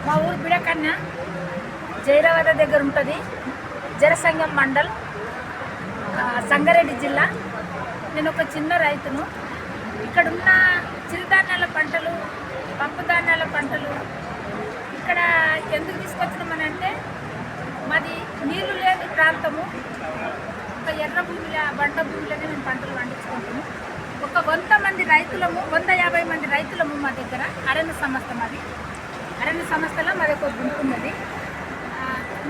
మా ఊరు బిడకన్న జైరాబాద్ దగ్గర ఉంటుంది. జనసంఘం మండల్, సంగారెడ్డి జిల్లా. నేను ఒక చిన్న రైతును. ఇక్కడున్న చిరుధాన్యాల పంటలు, పప్పు ధాన్యాల పంటలు ఇక్కడ ఎందుకు తీసుకొచ్చినామనంటే, మాది నీళ్లు లేని ప్రాంతము. ఒక ఎర్ర భూమిలో, బండ భూమిలోనే మేము పంటలు పండించుకుంటాము. ఒక 100 మంది రైతులము, 150 మంది రైతులము మా దగ్గర. అరణ్య సంస్థ మాది. అరణ్య సంస్థలో మాది ఒక గుంపు ఉన్నది.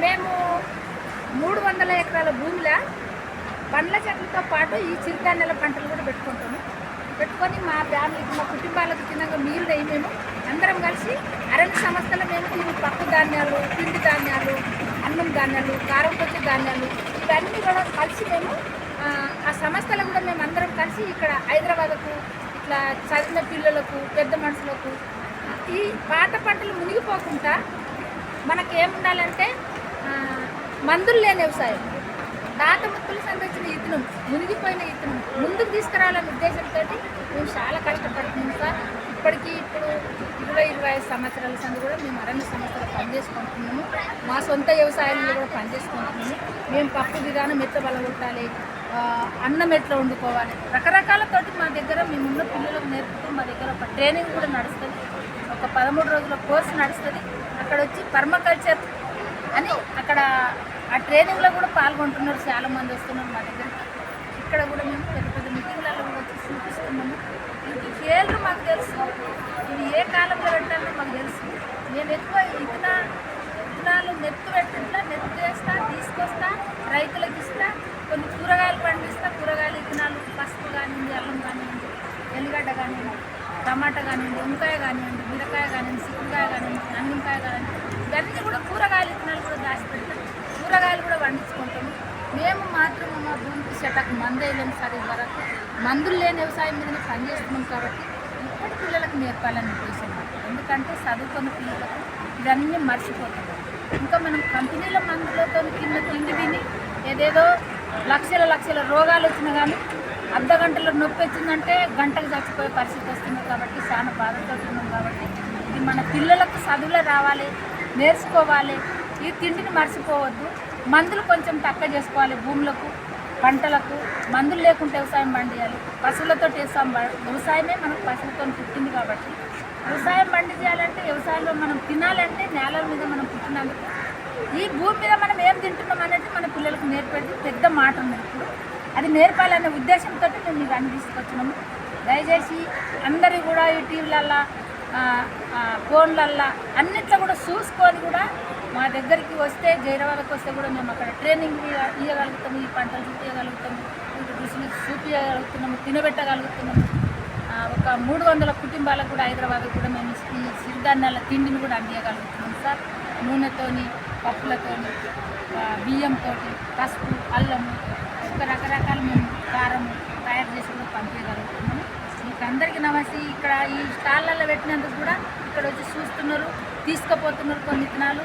మేము 300 ఎకరాల భూమిలో పండ్ల చెట్లతో పాటు ఈ చిరుధాన్యాల పంటలు కూడా పెట్టుకొని మా ఫ్యామిలీకి, మా కుటుంబాలకు చిన్నగా నీళ్ళు వేయి మేము అందరం కలిసి అరణ్య సంస్థలో మేము ఇవి పప్పు ధాన్యాలు, పిండి ధాన్యాలు, అన్నం ధాన్యాలు, కారం పొచ్చి ధాన్యాలు ఇవన్నీ కూడా కలిసి మేము ఆ సంస్థలో కూడా మేము అందరం కలిసి ఇక్కడ హైదరాబాద్కు ఇట్లా చదివిన పిల్లలకు, పెద్ద మనుషులకు ఈ పాత పంటలు మునిగిపోకుండా మనకేముండాలంటే మందులు లేని వ్యవసాయం, తాత ముత్తులు సంబంధించిన ఇతనం, మునిగిపోయిన ఇతనం ముందుకు తీసుకురావాలనే ఉద్దేశంతో మేము చాలా కష్టపడుతున్నాం సార్. ఇప్పుడు 20-25 సంవత్సరాల సంది కూడా మేము అరణ్య సంస్థలో పనిచేసుకుంటున్నాము. మా సొంత వ్యవసాయంలో కూడా పనిచేసుకుంటున్నాము. మేము పప్పు విధానం ఎట్లా బలగొట్టాలి, అన్నం ఎట్లా వండుకోవాలి, రకరకాలతోటి మా దగ్గర మేమున్న పిల్లలకు నేర్పుతూ మా దగ్గర ఒక ట్రైనింగ్ కూడా నడుస్తుంది. ఒక 13 రోజుల కోర్సు నడుస్తుంది. అక్కడ వచ్చి పర్మకల్చర్ అని అక్కడ ఆ ట్రైనింగ్లో కూడా పాల్గొంటున్నారు. చాలామంది వస్తున్నారు మా దగ్గరికి. ఇక్కడ కూడా మేము పెద్ద పెద్ద మీటింగ్లలో కూడా వచ్చి చూపిస్తున్నాము. ఇది పేర్లు మాకు తెలుసు, ఇది ఏ కాలంలో పెట్టాలో మాకు తెలుసు. నేను ఎక్కువ విత్తనాలు నెత్తు వేస్తా, తీసుకొస్తా, రైతులకు ఇస్తా. కొన్ని కూరగాయలు పండిస్తా, కూరగాయల విత్తనాలు, పసుపు కానివ్వండి, అల్లం కానివ్వండి, ఎల్లిగడ్డ కానివ్వండి, టమాటా కానివ్వండి, వంకాయ కానివ్వండి, బీరకాయ కానివ్వండి, చిక్కుడుకాయ కానివ్వండి, నన్నింకాయ కానివ్వండి, ఇవన్నీ కూడా కూరగాయల విత్తనాలు కూడా దాచిపెడతాం. కూరగాయలు కూడా పండించుకుంటాము. మేము మాత్రం మా భూమికి చెట్టకు మందు వేయలేము సార్. వరకు మందులు లేని వ్యవసాయం మీదనే పనిచేస్తున్నాం కాబట్టి ఇప్పటి పిల్లలకు నేర్పాలని ఉద్దేశం. ఎందుకంటే చదువుకున్న పిల్లలకు ఇవన్నీ మర్చిపోతాం. ఇంకా మనం కంపెనీల మందులతో తిండి తిని ఏదేదో లక్షల రోగాలు వచ్చినా కానీ అర్ధగంటలో నొప్పి వచ్చిందంటే గంటకు చచ్చిపోయే పరిస్థితి వస్తుంది. కాబట్టి చాలా బాధపడుతున్నాం. కాబట్టి ఇది మన పిల్లలకు చదువులో రావాలి, నేర్చుకోవాలి. ఈ తిండిని మర్చిపోవద్దు. మందులు కొంచెం తక్కువ చేసుకోవాలి. భూములకు, పంటలకు మందులు లేకుంటే వ్యవసాయం పండియాలి. పశువులతో చేస్తాం. వ్యవసాయమే మనకు పశువులతో పుట్టింది కాబట్టి వ్యవసాయం పండి చేయాలంటే, వ్యవసాయంలో మనం తినాలంటే నేలల మీద మనం పుట్టినందుకు ఈ భూమి మీద మనం ఏం తింటున్నాం అనేది మన పిల్లలకు నేర్పేది పెద్ద మాట ఉన్నది. ఇప్పుడు అది నేర్పాలనే ఉద్దేశంతో మేము ఇవన్నీ తీసుకొచ్చినాము. దయచేసి అందరూ కూడా ఈ టీవీలల్లో, ఫోన్లల్లో అన్నిట్లో కూడా చూసుకొని కూడా మా దగ్గరికి వస్తే, జైరాబాద్కి వస్తే కూడా మేము అక్కడ ట్రైనింగ్ ఇవ్వగలుగుతాము. ఈ పంటలు చూపించగలుగుతాము, రుసులు చూపించగలుగుతున్నాము, తినబెట్టగలుగుతున్నాము. ఒక 300 కుటుంబాలకు కూడా హైదరాబాద్ కూడా మేము ఈ సిరిధాన్యాల తిండిని కూడా అందియగలుగుతున్నాం సార్. నూనెతోని, పప్పులతోని, బియ్యంతో, పసుపు, అల్లము, ఇంకా రకరకాల మేము కారం తయారు చేసి కూడా పంపించగలుగుతున్నాము. మీకు అందరికీ నమస్తే. ఇక్కడ ఈ స్టాళ్ళల్లో పెట్టినందుకు కూడా ఇక్కడ వచ్చి చూస్తున్నారు, తీసుకుపోతున్నారు కొన్ని విత్తనాలు.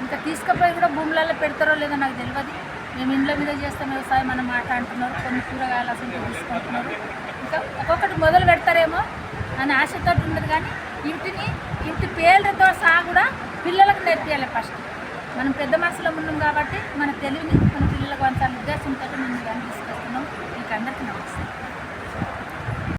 ఇంకా తీసుకుపోయి కూడా భూములలో పెడతారో లేదో నాకు తెలియదు. మేము ఇండ్ల మీద చేస్తాం వ్యవసాయం అన్న మాట అంటున్నారు. కొన్ని కూరగాయలు అసలు తీసుకుంటున్నారు. ఇంకా ఒక్కొక్కటి మొదలు పెడతారేమో అని ఆశతో ఉండదు. కానీ ఇంటి పేర్లతో సహా కూడా పిల్లలకు నేర్పియాలి. ఫస్ట్ మనం పెద్ద మనసులో ఉన్నాం కాబట్టి మన తెలివిని మన పిల్లలకు వంచాలి ఉద్దేశంతో మేము ఇవన్నీ తీసుకొస్తున్నాం. మీకు అందరికీ నమస్తే.